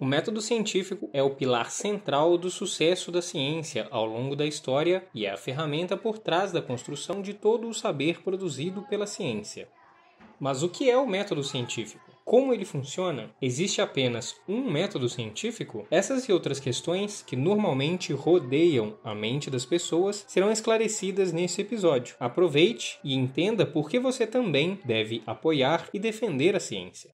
O método científico é o pilar central do sucesso da ciência ao longo da história e é a ferramenta por trás da construção de todo o saber produzido pela ciência. Mas o que é o método científico? Como ele funciona? Existe apenas um método científico? Essas e outras questões que normalmente rodeiam a mente das pessoas serão esclarecidas nesse episódio. Aproveite e entenda por que você também deve apoiar e defender a ciência.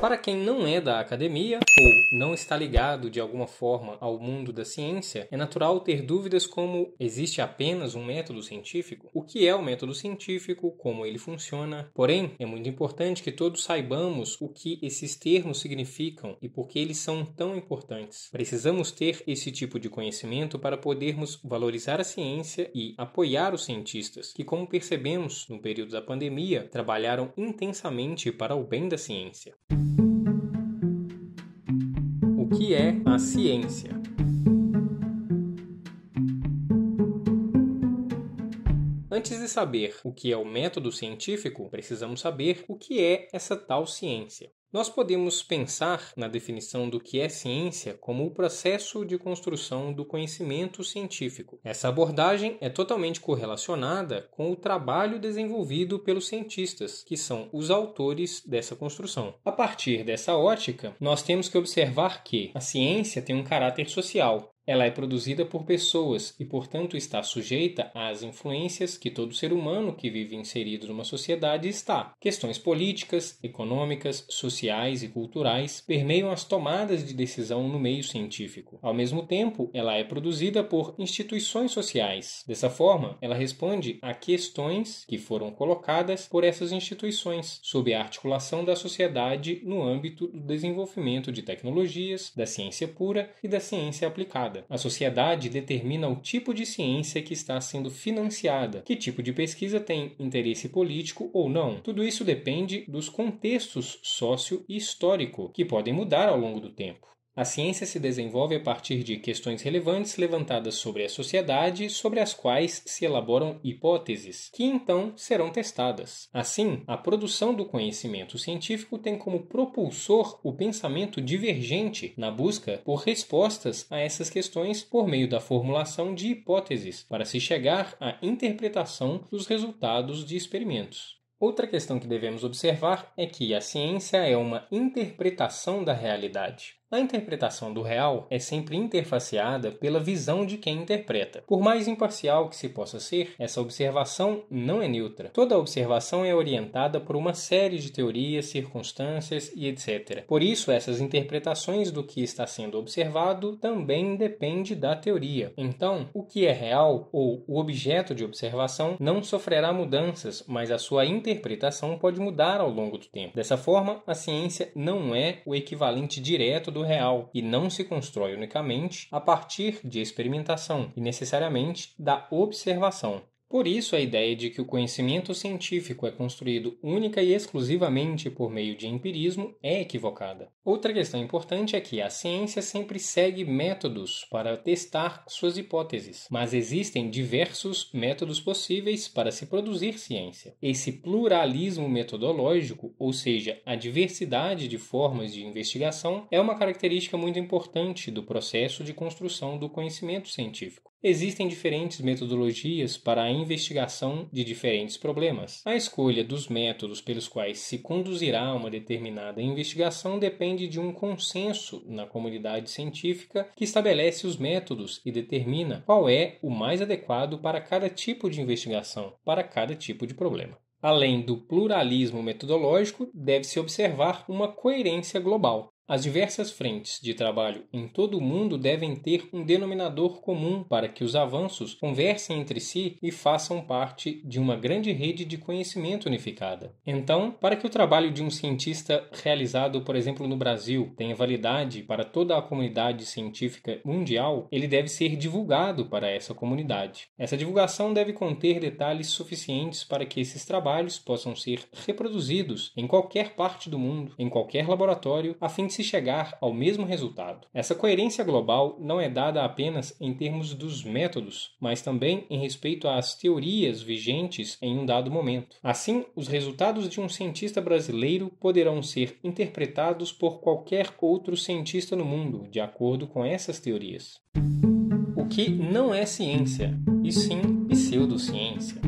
Para quem não é da academia ou não está ligado de alguma forma ao mundo da ciência, é natural ter dúvidas como: existe apenas um método científico? O que é o método científico? Como ele funciona? Porém, é muito importante que todos saibamos o que esses termos significam e por que eles são tão importantes. Precisamos ter esse tipo de conhecimento para podermos valorizar a ciência e apoiar os cientistas, que, como percebemos no período da pandemia, trabalharam intensamente para o bem da ciência. O que é a ciência? Antes de saber o que é o método científico, precisamos saber o que é essa tal ciência. Nós podemos pensar na definição do que é ciência como o processo de construção do conhecimento científico. Essa abordagem é totalmente correlacionada com o trabalho desenvolvido pelos cientistas, que são os autores dessa construção. A partir dessa ótica, nós temos que observar que a ciência tem um caráter social. Ela é produzida por pessoas e, portanto, está sujeita às influências que todo ser humano que vive inserido numa sociedade está. Questões políticas, econômicas, sociais e culturais permeiam as tomadas de decisão no meio científico. Ao mesmo tempo, ela é produzida por instituições sociais. Dessa forma, ela responde a questões que foram colocadas por essas instituições, sob a articulação da sociedade no âmbito do desenvolvimento de tecnologias, da ciência pura e da ciência aplicada. A sociedade determina o tipo de ciência que está sendo financiada, que tipo de pesquisa tem interesse político ou não. Tudo isso depende dos contextos sócio e histórico, que podem mudar ao longo do tempo. A ciência se desenvolve a partir de questões relevantes levantadas sobre a sociedade, sobre as quais se elaboram hipóteses, que então serão testadas. Assim, a produção do conhecimento científico tem como propulsor o pensamento divergente na busca por respostas a essas questões por meio da formulação de hipóteses, para se chegar à interpretação dos resultados de experimentos. Outra questão que devemos observar é que a ciência é uma interpretação da realidade. A interpretação do real é sempre interfaceada pela visão de quem interpreta. Por mais imparcial que se possa ser, essa observação não é neutra. Toda observação é orientada por uma série de teorias, circunstâncias e etc. Por isso, essas interpretações do que está sendo observado também dependem da teoria. Então, o que é real ou o objeto de observação não sofrerá mudanças, mas a sua interpretação pode mudar ao longo do tempo. Dessa forma, a ciência não é o equivalente direto do real e não se constrói unicamente a partir de experimentação e necessariamente da observação. Por isso, a ideia de que o conhecimento científico é construído única e exclusivamente por meio de empirismo é equivocada. Outra questão importante é que a ciência sempre segue métodos para testar suas hipóteses, mas existem diversos métodos possíveis para se produzir ciência. Esse pluralismo metodológico, ou seja, a diversidade de formas de investigação, é uma característica muito importante do processo de construção do conhecimento científico. Existem diferentes metodologias para a investigação de diferentes problemas. A escolha dos métodos pelos quais se conduzirá uma determinada investigação depende de um consenso na comunidade científica que estabelece os métodos e determina qual é o mais adequado para cada tipo de investigação, para cada tipo de problema. Além do pluralismo metodológico, deve-se observar uma coerência global. As diversas frentes de trabalho em todo o mundo devem ter um denominador comum para que os avanços conversem entre si e façam parte de uma grande rede de conhecimento unificada. Então, para que o trabalho de um cientista realizado, por exemplo, no Brasil, tenha validade para toda a comunidade científica mundial, ele deve ser divulgado para essa comunidade. Essa divulgação deve conter detalhes suficientes para que esses trabalhos possam ser reproduzidos em qualquer parte do mundo, em qualquer laboratório, a fim de se chegar ao mesmo resultado. Essa coerência global não é dada apenas em termos dos métodos, mas também em respeito às teorias vigentes em um dado momento. Assim, os resultados de um cientista brasileiro poderão ser interpretados por qualquer outro cientista no mundo, de acordo com essas teorias. O que não é ciência, e sim pseudociência.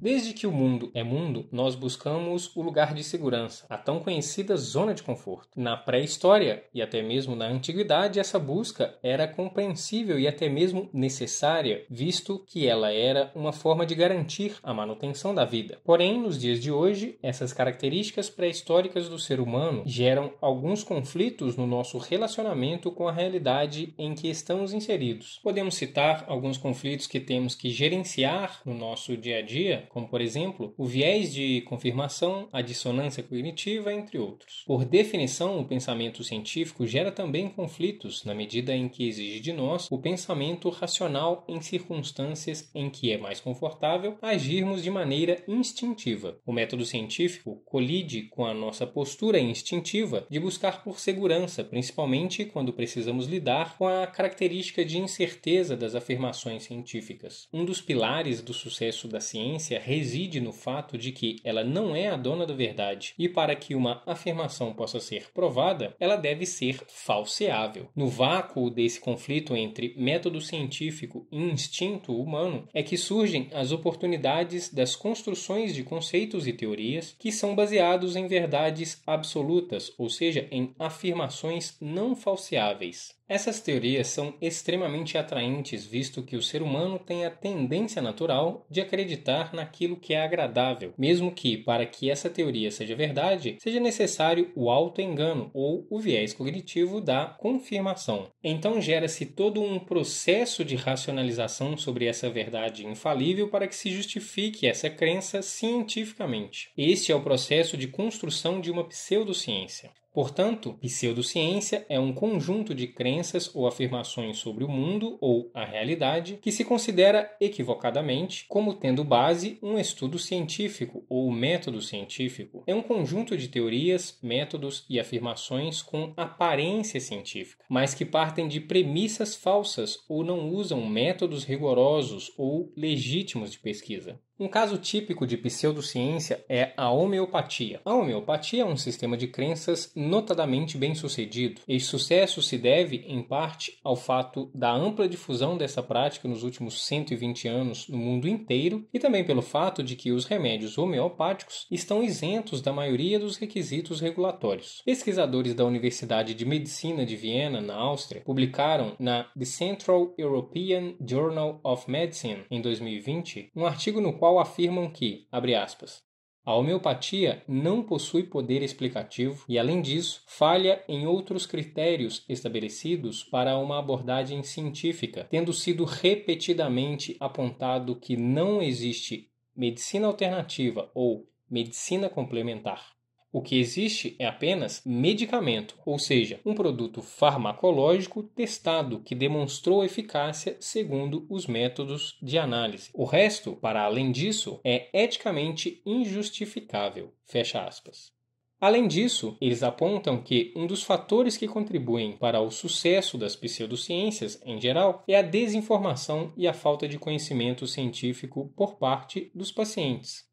Desde que o mundo é mundo, nós buscamos o lugar de segurança, a tão conhecida zona de conforto. Na pré-história e até mesmo na antiguidade, essa busca era compreensível e até mesmo necessária, visto que ela era uma forma de garantir a manutenção da vida. Porém, nos dias de hoje, essas características pré-históricas do ser humano geram alguns conflitos no nosso relacionamento com a realidade em que estamos inseridos. Podemos citar alguns conflitos que temos que gerenciar no nosso dia a dia, como, por exemplo, o viés de confirmação, a dissonância cognitiva, entre outros. Por definição, o pensamento científico gera também conflitos, na medida em que exige de nós o pensamento racional em circunstâncias em que é mais confortável agirmos de maneira instintiva. O método científico colide com a nossa postura instintiva de buscar por segurança, principalmente quando precisamos lidar com a característica de incerteza das afirmações científicas. Um dos pilares do sucesso da ciência reside no fato de que ela não é a dona da verdade e para que uma afirmação possa ser provada, ela deve ser falseável. No vácuo desse conflito entre método científico e instinto humano é que surgem as oportunidades das construções de conceitos e teorias que são baseados em verdades absolutas, ou seja, em afirmações não falseáveis. Essas teorias são extremamente atraentes, visto que o ser humano tem a tendência natural de acreditar naquilo que é agradável, mesmo que, para que essa teoria seja verdade, seja necessário o autoengano ou o viés cognitivo da confirmação. Então gera-se todo um processo de racionalização sobre essa verdade infalível para que se justifique essa crença cientificamente. Este é o processo de construção de uma pseudociência. Portanto, pseudociência é um conjunto de crenças ou afirmações sobre o mundo ou a realidade que se considera equivocadamente como tendo base um estudo científico ou método científico. É um conjunto de teorias, métodos e afirmações com aparência científica, mas que partem de premissas falsas ou não usam métodos rigorosos ou legítimos de pesquisa. Um caso típico de pseudociência é a homeopatia. A homeopatia é um sistema de crenças notadamente bem-sucedido. Este sucesso se deve, em parte, ao fato da ampla difusão dessa prática nos últimos 120 anos no mundo inteiro e também pelo fato de que os remédios homeopáticos estão isentos da maioria dos requisitos regulatórios. Pesquisadores da Universidade de Medicina de Viena, na Áustria, publicaram na The Central European Journal of Medicine, em 2020, um artigo no qual afirmam que, abre aspas, a homeopatia não possui poder explicativo e, além disso, falha em outros critérios estabelecidos para uma abordagem científica, tendo sido repetidamente apontado que não existe medicina alternativa ou medicina complementar. O que existe é apenas medicamento, ou seja, um produto farmacológico testado que demonstrou eficácia segundo os métodos de análise. O resto, para além disso, é eticamente injustificável. Fecha aspas. Além disso, eles apontam que um dos fatores que contribuem para o sucesso das pseudociências, em geral, é a desinformação e a falta de conhecimento científico por parte dos pacientes.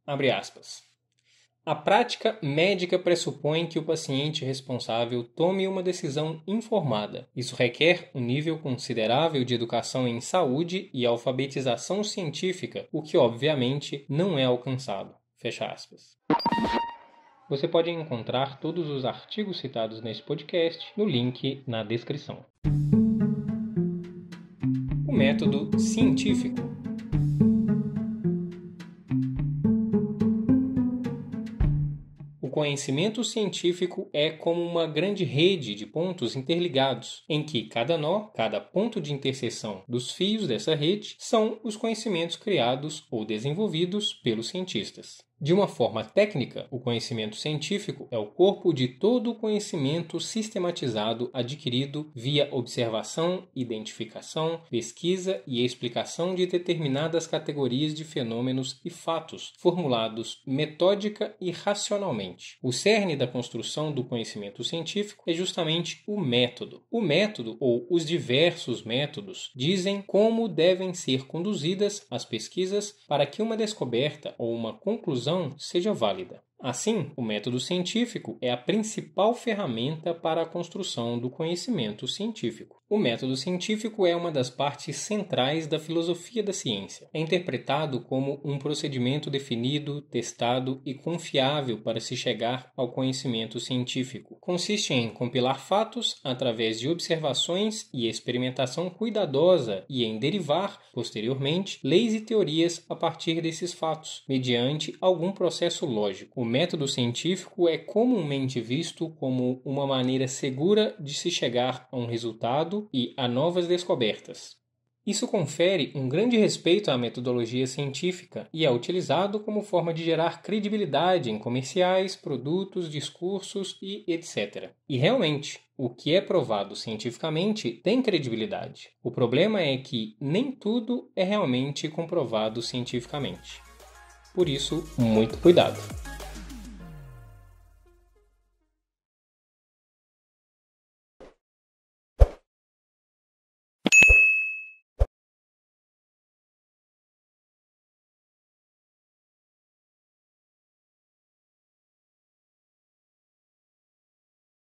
Abre aspas. A prática médica pressupõe que o paciente responsável tome uma decisão informada. Isso requer um nível considerável de educação em saúde e alfabetização científica, o que obviamente não é alcançado. Fecha aspas. Você pode encontrar todos os artigos citados nesse podcast no link na descrição. O método científico. O conhecimento científico é como uma grande rede de pontos interligados, em que cada nó, cada ponto de interseção dos fios dessa rede, são os conhecimentos criados ou desenvolvidos pelos cientistas. De uma forma técnica, o conhecimento científico é o corpo de todo o conhecimento sistematizado adquirido via observação, identificação, pesquisa e explicação de determinadas categorias de fenômenos e fatos, formulados metódica e racionalmente. O cerne da construção do conhecimento científico é justamente o método. O método, ou os diversos métodos, dizem como devem ser conduzidas as pesquisas para que uma descoberta ou uma conclusão seja válida. Assim, o método científico é a principal ferramenta para a construção do conhecimento científico. O método científico é uma das partes centrais da filosofia da ciência. É interpretado como um procedimento definido, testado e confiável para se chegar ao conhecimento científico. Consiste em compilar fatos através de observações e experimentação cuidadosa e em derivar, posteriormente, leis e teorias a partir desses fatos, mediante algum processo lógico. O método científico é comumente visto como uma maneira segura de se chegar a um resultado e a novas descobertas. Isso confere um grande respeito à metodologia científica e é utilizado como forma de gerar credibilidade em comerciais, produtos, discursos e etc. E realmente, o que é provado cientificamente tem credibilidade. O problema é que nem tudo é realmente comprovado cientificamente. Por isso, muito cuidado!